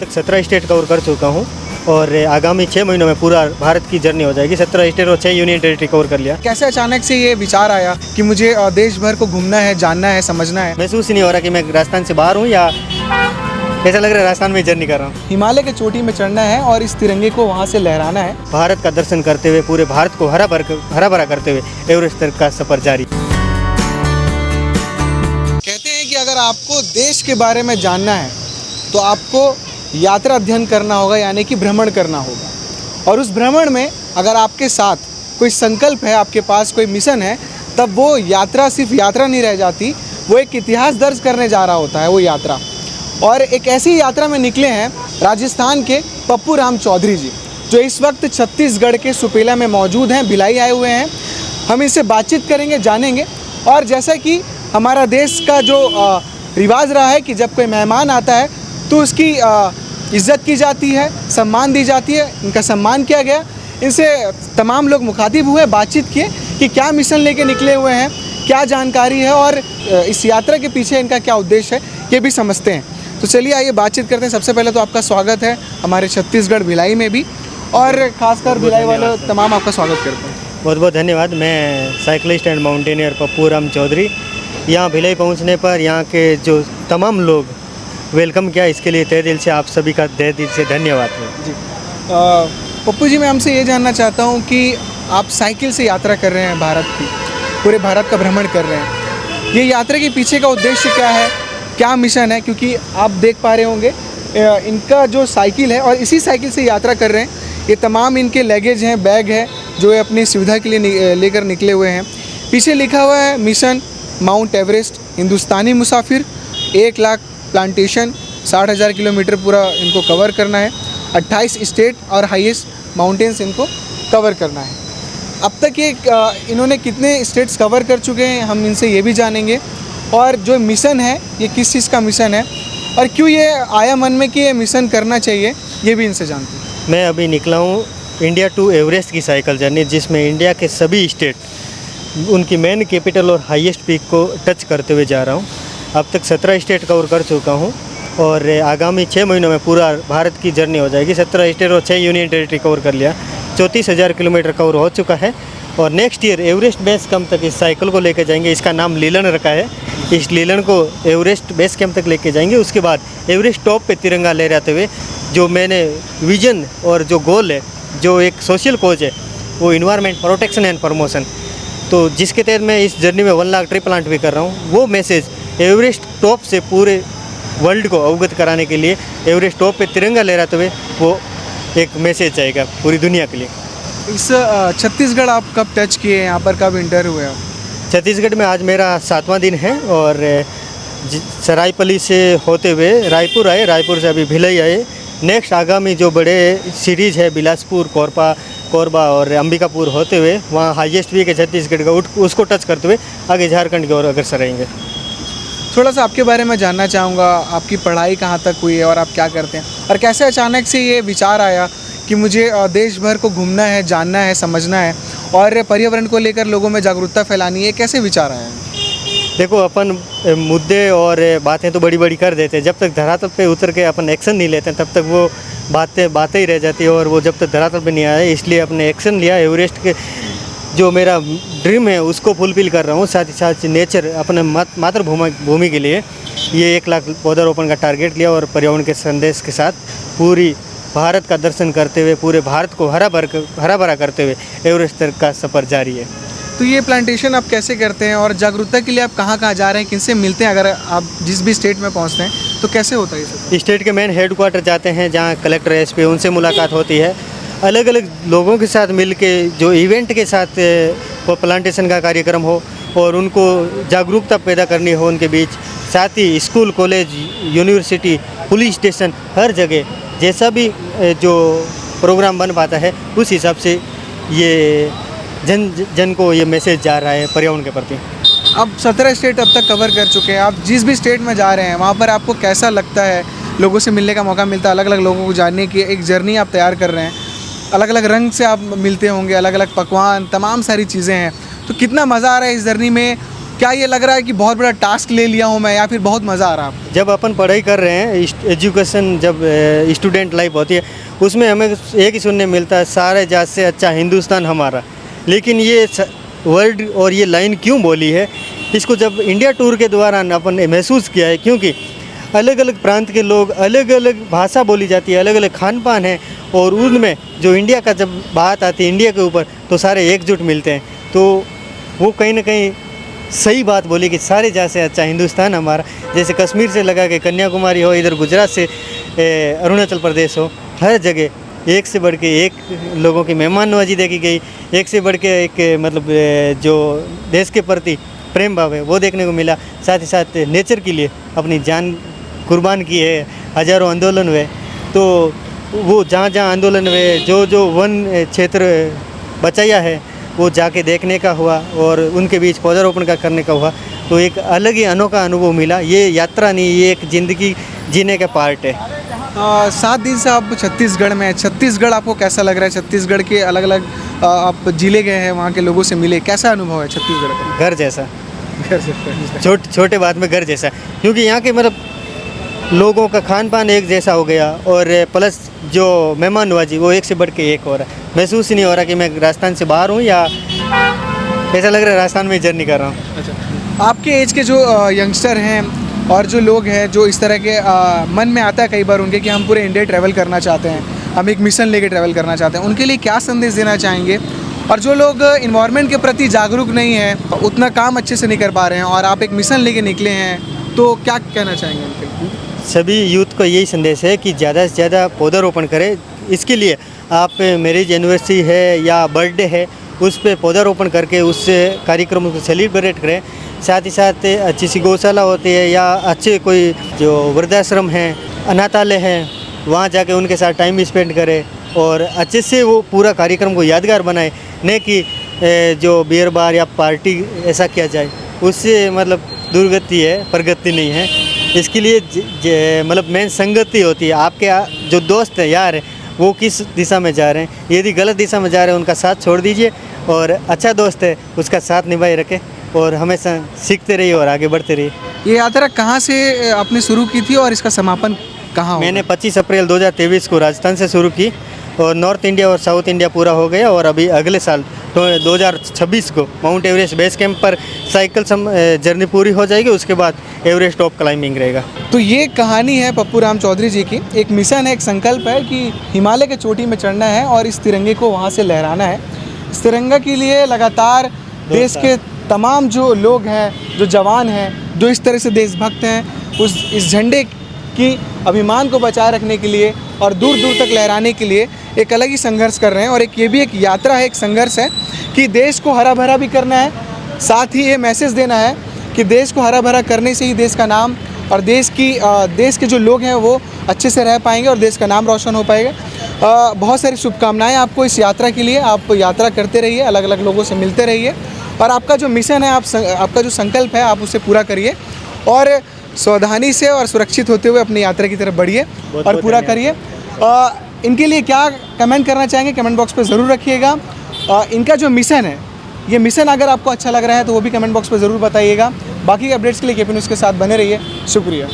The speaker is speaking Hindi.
तक 17 स्टेट कवर कर चुका हूँ और आगामी 6 महीनों में पूरा भारत की जर्नी हो जाएगी। 17 स्टेट और 6 यूनियन टेरिटरी कवर कर लिया। कैसे अचानक से ये विचार आया कि मुझे देश भर को घूमना है, जानना है, समझना है? महसूस ही नहीं हो रहा कि मैं राजस्थान से बाहर हूँ या ऐसा लग रहा है राजस्थान में जर्नी कर रहा हूँ। हिमालय के चोटी में चढ़ना है और इस तिरंगे को वहाँ से लहराना है। भारत का दर्शन करते हुए पूरे भारत को हरा भरा करते हुए एवरेस्ट तक का सफर जारी। कहते हैं कि अगर आपको देश के बारे में जानना है तो आपको यात्रा अध्ययन करना होगा, यानी कि भ्रमण करना होगा। और उस भ्रमण में अगर आपके साथ कोई संकल्प है, आपके पास कोई मिशन है, तब वो यात्रा सिर्फ यात्रा नहीं रह जाती, वो एक इतिहास दर्ज करने जा रहा होता है वो यात्रा। और एक ऐसी यात्रा में निकले हैं राजस्थान के पप्पू राम चौधरी जी, जो इस वक्त छत्तीसगढ़ के सुपेला में मौजूद हैं, भिलाई आए हुए हैं। हम इनसे बातचीत करेंगे, जानेंगे। और जैसा कि हमारा देश का जो रिवाज रहा है कि जब कोई मेहमान आता है तो उसकी इज़्ज़त की जाती है, सम्मान दी जाती है, इनका सम्मान किया गया। इनसे तमाम लोग मुखातिब हुए, बातचीत किए कि क्या मिशन लेके निकले हुए हैं, क्या जानकारी है और इस यात्रा के पीछे इनका क्या उद्देश्य है, ये भी समझते हैं। तो चलिए आइए बातचीत करते हैं। सबसे पहले तो आपका स्वागत है हमारे छत्तीसगढ़ भिलाई में भी, और ख़ासकर भिलाई वाले तमाम आपका स्वागत करते हैं। बहुत बहुत धन्यवाद। मैं cyclist and mountaineer Pappu Ram Chaudhary. यहाँ भिलाई पहुँचने पर यहाँ के जो तमाम लोग वेलकम किया, इसके लिए तहे दिल से आप सभी का तहे दिल से धन्यवाद है जी। पप्पू जी, मैं हमसे ये जानना चाहता हूँ कि आप साइकिल से यात्रा कर रहे हैं भारत की, पूरे भारत का भ्रमण कर रहे हैं। ये यात्रा के पीछे का उद्देश्य क्या है, क्या मिशन है? क्योंकि आप देख पा रहे होंगे इनका जो साइकिल है और इसी साइकिल से यात्रा कर रहे हैं। ये तमाम इनके लगेज हैं, बैग है, जो ये अपनी सुविधा के लिए लेकर निकले हुए हैं। पीछे लिखा हुआ है मिशन माउंट एवरेस्ट, हिंदुस्तानी मुसाफिर, 1 लाख प्लांटेशन, 60,000 किलोमीटर पूरा इनको कवर करना है। 28 स्टेट और हाईएस्ट माउंटेन्स इनको कवर करना है। अब तक ये इन्होंने कितने स्टेट्स कवर कर चुके हैं, हम इनसे ये भी जानेंगे। और जो मिशन है ये किस चीज़ का मिशन है और क्यों ये आया मन में कि ये मिशन करना चाहिए, ये भी इनसे जानते हैं। मैं अभी निकला हूँ इंडिया टू एवरेस्ट की साइकिल जर्नी, जिसमें इंडिया के सभी स्टेट उनकी मेन कैपिटल और हाईएस्ट पीक को टच करते हुए जा रहा हूँ। अब तक 17 स्टेट कवर कर चुका हूँ और आगामी 6 महीनों में पूरा भारत की जर्नी हो जाएगी। 17 स्टेट और 6 यूनियन टेरिटरी कवर कर लिया। 34,000 किलोमीटर कवर हो चुका है और next year Everest base camp तक इस साइकिल को लेकर जाएंगे। इसका नाम लीलन रखा है। इस लीलन को एवरेस्ट बेस कैंप तक लेके जाएंगे। उसके बाद एवरेस्ट टॉप पे तिरंगा लहराते हुए जो मैंने विजन और जो गोल है, जो एक सोशल कोज है, वो इन्वायरमेंट प्रोटेक्शन एंड प्रमोशन, तो जिसके तहत मैं इस जर्नी में 1 लाख ट्री प्लांट भी कर रहा हूँ। वो मैसेज एवरेस्ट टॉप से पूरे वर्ल्ड को अवगत कराने के लिए एवरेस्ट टॉप पे तिरंगा लहराते हुए वो एक मैसेज जाएगा पूरी दुनिया के लिए। इस छत्तीसगढ़ आप कब टच किए, यहाँ पर कब इंटर हुए आप? छत्तीसगढ़ में आज मेरा 7वां दिन है और सरायपली से होते हुए रायपुर आए, रायपुर से अभी भिलाई आए। नेक्स्ट आगामी जो बड़े सीरीज़ है बिलासपुर, कोरबा और अंबिकापुर होते हुए वहाँ हाईएस्ट पीक है छत्तीसगढ़ का, उसको टच करते हुए आगे झारखंड की ओर अग्रसर रहेंगे। थोड़ा सा आपके बारे में जानना चाहूँगा, आपकी पढ़ाई कहाँ तक हुई है और आप क्या करते हैं, और कैसे अचानक से ये विचार आया कि मुझे देश भर को घूमना है, जानना है, समझना है और पर्यावरण को लेकर लोगों में जागरूकता फैलानी है, कैसे विचार आया? देखो, अपन मुद्दे और बातें तो बड़ी बड़ी कर देते हैं, जब तक धरातल पे उतर के अपन एक्शन नहीं लेते हैं तब तक वो बातें ही रह जाती है और वो जब तक धरातल पे नहीं आया, इसलिए अपने एक्शन लिया। एवरेस्ट के जो मेरा ड्रीम है उसको फुलफिल कर रहा हूँ। साथ ही साथ नेचर अपने मातृभूमि के लिए ये 1 लाख पौधारोपण का टारगेट लिया और पर्यावरण के संदेश के साथ पूरी भारत का दर्शन करते हुए पूरे भारत को हरा भरा करते हुए एवरेस्ट तक का सफ़र जारी है। तो ये प्लांटेशन आप कैसे करते हैं और जागरूकता के लिए आप कहाँ कहाँ जा रहे हैं, किनसे मिलते हैं? अगर आप जिस भी स्टेट में पहुँचते हैं तो कैसे होता है ये सब? स्टेट के मेन हेडक्वार्टर जाते हैं, जहाँ कलेक्टर एसपी उनसे मुलाकात होती है। अलग अलग लोगों के साथ मिल के जो इवेंट के साथ वो प्लांटेशन का कार्यक्रम हो और उनको जागरूकता पैदा करनी हो उनके बीच। साथ ही school, college, university, police station, हर जगह जैसा भी जो प्रोग्राम बन पाता है उस हिसाब से ये जन को ये मैसेज जा रहा है पर्यावरण के प्रति। अब 17 स्टेट अब तक कवर कर चुके हैं। आप जिस भी स्टेट में जा रहे हैं वहाँ पर आपको कैसा लगता है? लोगों से मिलने का मौका मिलता है, अलग अलग लोगों को जानने की एक जर्नी आप तैयार कर रहे हैं, अलग अलग रंग से आप मिलते होंगे, अलग अलग पकवान, तमाम सारी चीज़ें हैं। तो कितना मज़ा आ रहा है इस जर्नी में क्या ये लग रहा है कि बहुत बड़ा टास्क ले लिया हूँ मैं, या फिर बहुत मज़ा आ रहा है आपको? जब अपन पढ़ाई कर रहे हैं, एजुकेशन जब स्टूडेंट लाइफ होती है, उसमें हमें एक ही सुनने मिलता है, सारे जात से अच्छा हिंदुस्तान हमारा। लेकिन ये वर्ड और ये लाइन क्यों बोली है, इसको जब इंडिया टूर के दौरान अपन ने महसूस किया है, क्योंकि अलग अलग प्रांत के लोग, अलग अलग भाषा बोली जाती है, अलग अलग खान पान है, और उनमें जो इंडिया का जब बात आती है इंडिया के ऊपर, तो सारे एकजुट मिलते हैं। तो वो कहीं ना कहीं सही बात बोली कि सारे जात से अच्छा हिंदुस्तान हमारा। जैसे कश्मीर से लगा के कन्याकुमारी हो, इधर गुजरात से अरुणाचल प्रदेश हो, हर जगह एक से बढ़ के एक लोगों की मेहमान नवाजी देखी गई, एक से बढ़ के एक मतलब जो देश के प्रति प्रेम भाव है वो देखने को मिला। साथ ही साथ नेचर के लिए अपनी जान कुर्बान की है, हज़ारों आंदोलन हुए। तो वो जहाँ जहाँ आंदोलन हुए, जो जो वन क्षेत्र बचाया है, वो जाके देखने का हुआ और उनके बीच पौधारोपण का करने का हुआ। तो एक अलग ही अनोखा अनुभव मिला। ये यात्रा नहीं, ये एक ज़िंदगी जीने का पार्ट है। 7 दिन से आप छत्तीसगढ़ में हैं। छत्तीसगढ़ आपको कैसा लग रहा है? छत्तीसगढ़ के अलग अलग आप जिले गए हैं, वहाँ के लोगों से मिले, कैसा अनुभव है छत्तीसगढ़ का? घर जैसा, घर से छोटे बात में घर जैसा, क्योंकि यहाँ के मतलब लोगों का खान पान एक जैसा हो गया, और प्लस जो मेहमान नवाजी वो एक से बढ़ के एक हो रहा है। महसूस ही नहीं हो रहा कि मैं राजस्थान से बाहर हूँ, या ऐसा लग रहा है राजस्थान में जर्नी कर रहा हूँ। अच्छा, आपके एज के जो यंगस्टर हैं और जो लोग हैं, जो इस तरह के मन में आता है कई बार उनके कि हम पूरे इंडिया ट्रैवल करना चाहते हैं, हम एक मिशन लेके ट्रैवल करना चाहते हैं, उनके लिए क्या संदेश देना चाहेंगे? और जो लोग इन्वायरमेंट के प्रति जागरूक नहीं हैं, उतना काम अच्छे से नहीं कर पा रहे हैं, और आप एक मिशन लेके निकले हैं, तो क्या कहना चाहेंगे उनके लिए? सभी यूथ को यही संदेश है कि ज़्यादा से ज़्यादा पौधारोपण करें। इसके लिए आप मैरिज एनिवर्सरी है या बर्थडे है, उस पर पौधारोपण करके उस कार्यक्रम को सेलिब्रेट करें। साथ ही साथ अच्छी सी गौशाला होती है, या अच्छे कोई जो वृद्धाश्रम हैं, अनाथालय हैं, वहाँ जाके उनके साथ टाइम स्पेंड करें, और अच्छे से वो पूरा कार्यक्रम को यादगार बनाए। नहीं कि जो बियर बार या पार्टी ऐसा किया जाए, उससे मतलब दुर्गति है, प्रगति नहीं है। इसके लिए मतलब मेन संगति होती है। आपके जो दोस्त है, यार है, वो किस दिशा में जा रहे हैं। यदि गलत दिशा में जा रहे हैं, उनका साथ छोड़ दीजिए, और अच्छा दोस्त है उसका साथ निभाए रखें, और हमेशा सीखते रहिए और आगे बढ़ते रहिए। ये यात्रा कहाँ से आपने शुरू की थी और इसका समापन कहाँ होगा? मैंने 25 अप्रैल 2023 को राजस्थान से शुरू की, और नॉर्थ इंडिया और साउथ इंडिया पूरा हो गया, और अभी अगले साल तो 2026 को माउंट एवरेस्ट बेस कैंप पर साइकिल जर्नी पूरी हो जाएगी। उसके बाद एवरेस्ट टॉप क्लाइंबिंग रहेगा। तो ये कहानी है पप्पू राम चौधरी जी की। एक मिशन है, एक संकल्प है कि हिमालय के चोटी में चढ़ना है और इस तिरंगे को वहाँ से लहराना है। इस तिरंगा के लिए लगातार देश के तमाम जो लोग हैं, जो जवान हैं, जो इस तरह से देशभक्त हैं, इस झंडे की अभिमान को बचाए रखने के लिए और दूर दूर तक लहराने के लिए एक अलग ही संघर्ष कर रहे हैं। और ये भी एक यात्रा है, एक संघर्ष है कि देश को हरा भरा भी करना है, साथ ही ये मैसेज देना है कि देश को हरा भरा करने से ही देश का नाम और देश के जो लोग हैं वो अच्छे से रह पाएंगे और देश का नाम रोशन हो पाएगा। बहुत सारी शुभकामनाएं आपको इस यात्रा के लिए। आप यात्रा करते रहिए, अलग अलग लोगों से मिलते रहिए, और आपका जो मिशन है, आपका जो संकल्प है, आप उसे पूरा करिए, और सावधानी से और सुरक्षित होते हुए अपनी यात्रा की तरफ बढ़िए और पूरा करिए। इनके लिए क्या कमेंट करना चाहेंगे, कमेंट बॉक्स पे ज़रूर रखिएगा। इनका जो मिशन है, ये मिशन अगर आपको अच्छा लग रहा है तो वो भी कमेंट बॉक्स पे ज़रूर बताइएगा। बाकी अपडेट्स के लिए केपी न्यूज़ के साथ बने रहिए। शुक्रिया।